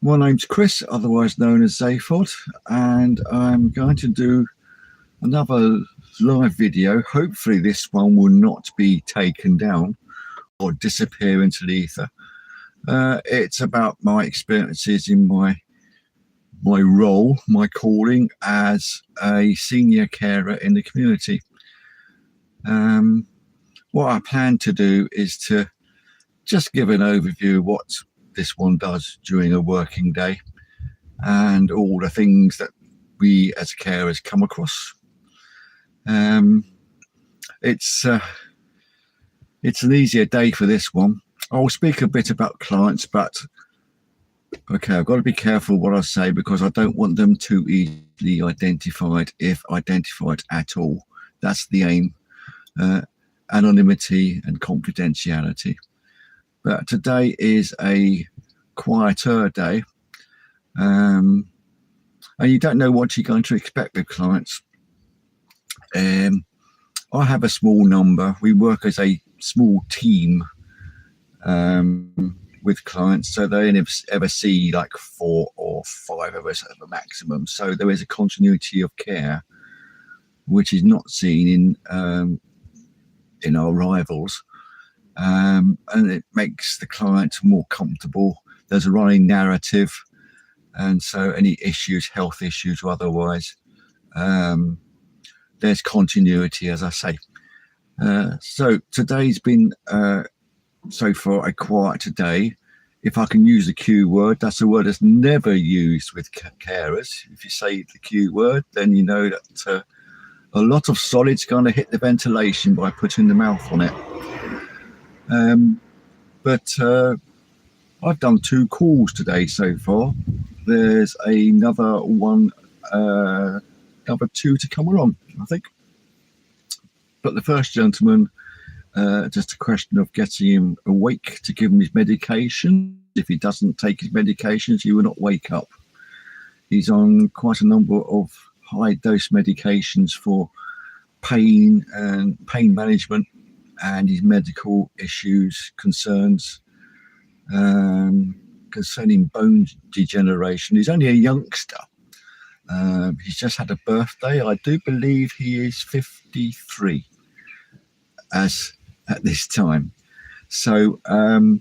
My name's Chris, otherwise known as Zaphod, and I'm going to do another live video. Hopefully this one will not be taken down or disappear into the ether. It's about my experiences in my role, my calling as a senior carer in the community. What I plan to do is to just give an overview of what this one does during a working day and all the things that we as carers come across. It's an easier day for this one. I'll speak a bit about clients, but okay, I've got to be careful what I say because I don't want them too easily identified, if identified at all. That's the aim. Anonymity and confidentiality. But today is a quieter day, and you don't know what you're going to expect with clients. I have a small number. We work as a small team with clients, so they ever see like 4 or 5 of us at the maximum. So there is a continuity of care, which is not seen in our rivals. And it makes the client more comfortable. There's a running narrative, and so any issues, health issues or otherwise, there's continuity, as I say. So today's been so far a quieter day. If I can use the Q word, that's a word that's never used with carers. If you say the Q word, then you know that a lot of solid's going to hit the ventilation by putting the mouth on it. But I've done 2 calls today so far. There's another one, another 2 to come along, I think. But the first gentleman, just a question of getting him awake to give him his medication. If he doesn't take his medications, he will not wake up. He's on quite a number of high dose medications for pain and pain management, and his medical issues, concerns concerning bone degeneration. He's only a youngster. He's just had a birthday. I do believe he is 53 at this time. So that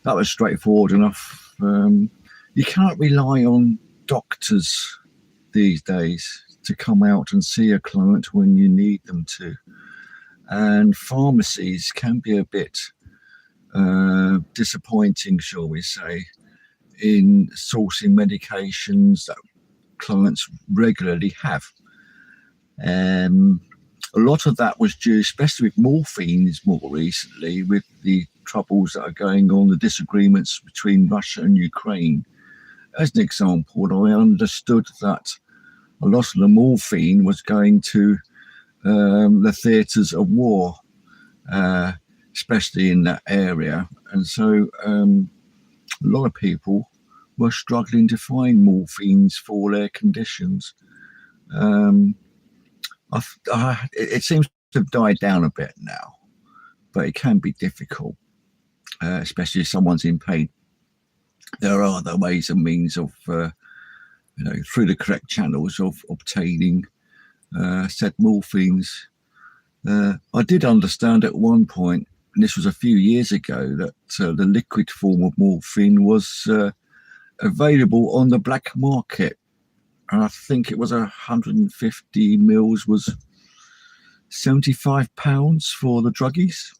was straightforward enough. You can't rely on doctors these days to come out and see a client when you need them to. And pharmacies can be a bit disappointing, shall we say, in sourcing medications that clients regularly have. A lot of that was due, especially with morphines more recently, with the troubles that are going on, the disagreements between Russia and Ukraine. As an example, I understood that a lot of the morphine was going to the theatres of war, especially in that area. And so a lot of people were struggling to find morphines for their conditions. It seems to have died down a bit now, but it can be difficult, especially if someone's in pain. There are other ways and means of, through the correct channels of obtaining said morphines. I did understand at one point, and this was a few years ago, that the liquid form of morphine was available on the black market. And I think it was 150 mils was £75 for the druggies.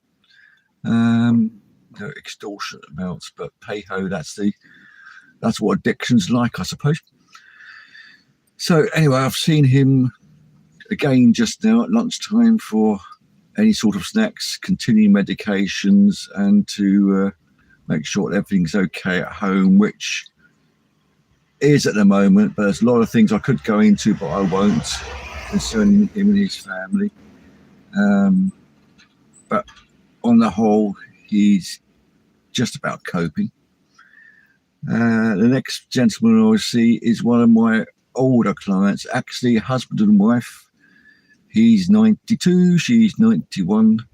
They're extortionate amounts, but hey ho, that's what addiction's like, I suppose. So anyway, I've seen him again just now at lunchtime for any sort of snacks, continuing medications, and to make sure that everything's okay at home, which is at the moment, but there's a lot of things I could go into, but I won't, concerning him and his family. But on the whole, he's just about coping. The next gentleman I will see is one of my older clients, actually a husband and wife. He's 92, she's 91.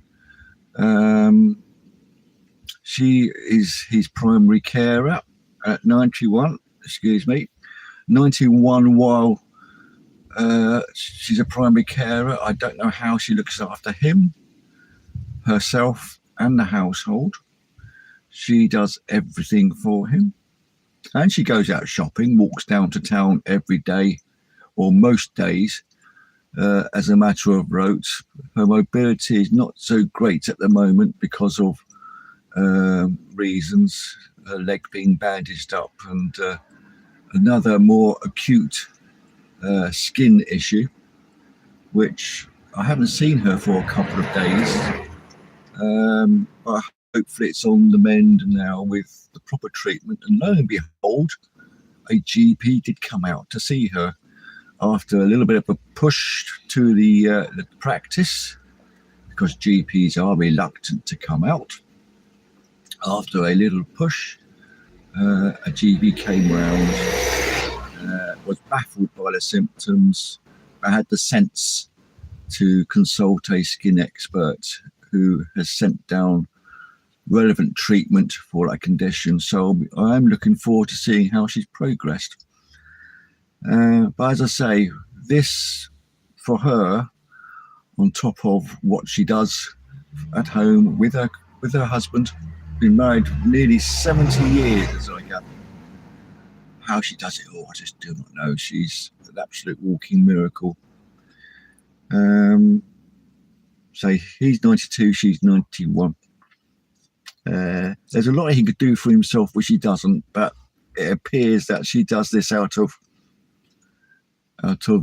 She is his primary carer, at 91, excuse me, 91 while she's a primary carer. I don't know how she looks after him, herself, and the household. She does everything for him. And she goes out shopping, walks down to town every day, or most days, as a matter of rote. Her mobility is not so great at the moment because of reasons, her leg being bandaged up, and another more acute skin issue, which I haven't seen her for a couple of days. But hopefully it's on the mend now with the proper treatment. And lo and behold, a GP did come out to see her after a little bit of a push to the practice, because GPs are reluctant to come out. After a little push, a GP came round, was baffled by the symptoms, but had the sense to consult a skin expert who has sent down relevant treatment for that condition. So I'm looking forward to seeing how she's progressed. But as I say, this for her, on top of what she does at home with her husband, been married nearly 70 years, as I gather. How she does it all, I just do not know. She's an absolute walking miracle. So he's 92, she's 91. There's a lot he could do for himself, which he doesn't, but it appears that she does this out of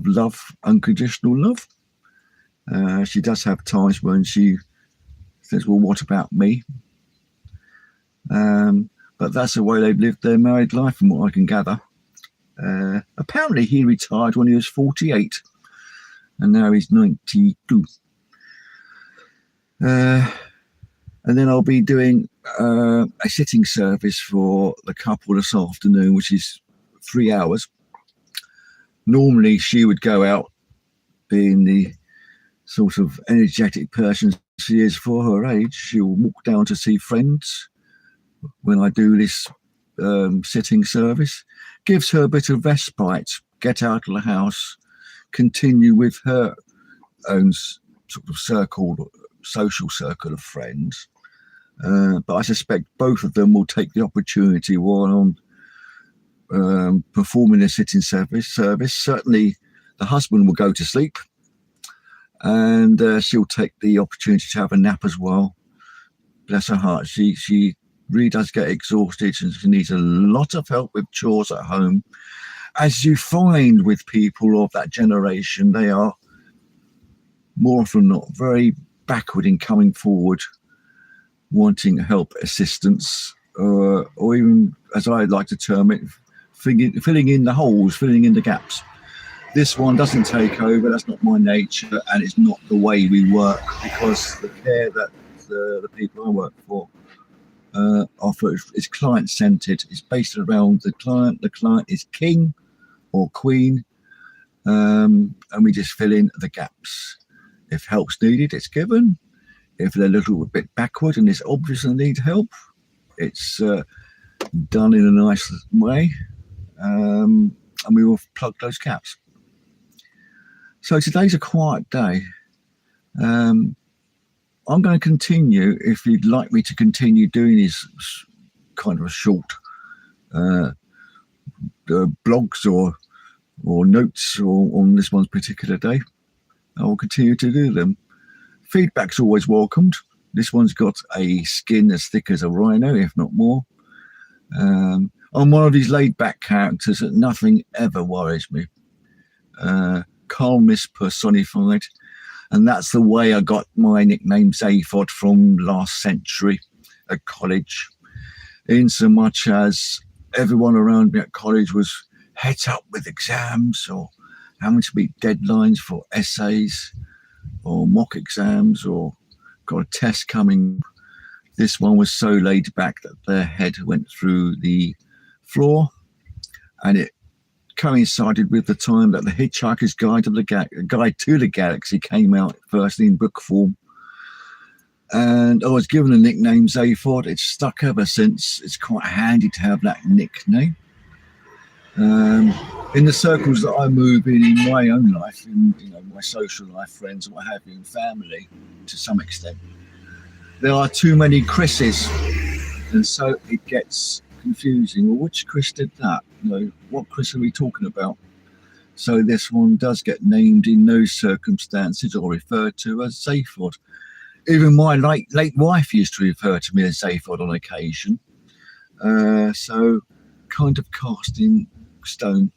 love, unconditional love. She does have times when she says, well, what about me? But that's the way they've lived their married life, from what I can gather. Apparently he retired when he was 48, and now he's 92. And then I'll be doing a sitting service for the couple this afternoon, which is 3 hours. Normally she would go out, being the sort of energetic person she is for her age. She'll walk down to see friends when I do this sitting service. Gives her a bit of respite, get out of the house, continue with her own sort of social circle of friends. But I suspect both of them will take the opportunity while I'm performing a sitting service. Certainly the husband will go to sleep, and she'll take the opportunity to have a nap as well. Bless her heart. She really does get exhausted, and she needs a lot of help with chores at home. As you find with people of that generation, they are more often than not very backward in coming forward, wanting help, assistance, or even, as I like to term it, filling in the holes, filling in the gaps. This one doesn't take over. That's not my nature, and it's not the way we work, because the care that the people I work for offer is client-centered. It's based around the client. The client is king or queen, and we just fill in the gaps. If help's needed, it's given. If they're a little bit backward and it's obvious they need help, it's done in a nice way, and we will plug those gaps. So today's a quiet day. I'm going to continue, if you'd like me to continue doing these kind of short blogs or notes on this one's particular day. I will continue to do them. Feedback's always welcomed. This one's got a skin as thick as a rhino, if not more. I'm one of these laid-back characters that nothing ever worries me. Calmness personified. And that's the way I got my nickname Zaphod from last century at college. In so much as everyone around me at college was het up with exams, or having to meet deadlines for essays or mock exams, or got a test coming. This one was so laid back that their head went through the floor, and it coincided with the time that the Hitchhiker's Guide to the Galaxy came out first in book form. and I was given a nickname Zaphod. It's stuck ever since. It's quite handy to have that nickname. In the circles that I move in my own life, in my social life, friends, and what have you, and family, to some extent, there are too many Chris's, and so it gets confusing. Well, which Chris did that? What Chris are we talking about? So this one does get named in those circumstances or referred to as Zaphod. Even my late wife used to refer to me as Zaphod on occasion. So kind of cast in stone.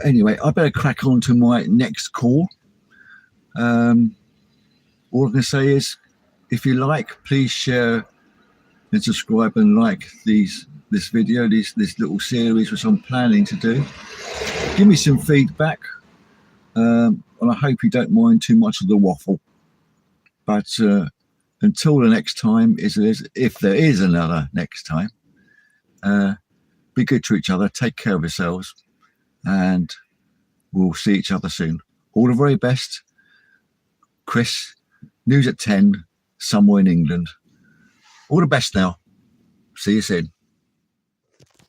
Anyway, I better crack on to my next call. All I'm going to say is, if you like, please share and subscribe and like this video, this little series which I'm planning to do. Give me some feedback, and I hope you don't mind too much of the waffle. But until the next time, if there is another next time, be good to each other, take care of yourselves, and we'll see each other soon. All the very best. Chris, news at 10, somewhere in England. All the best now. See you soon.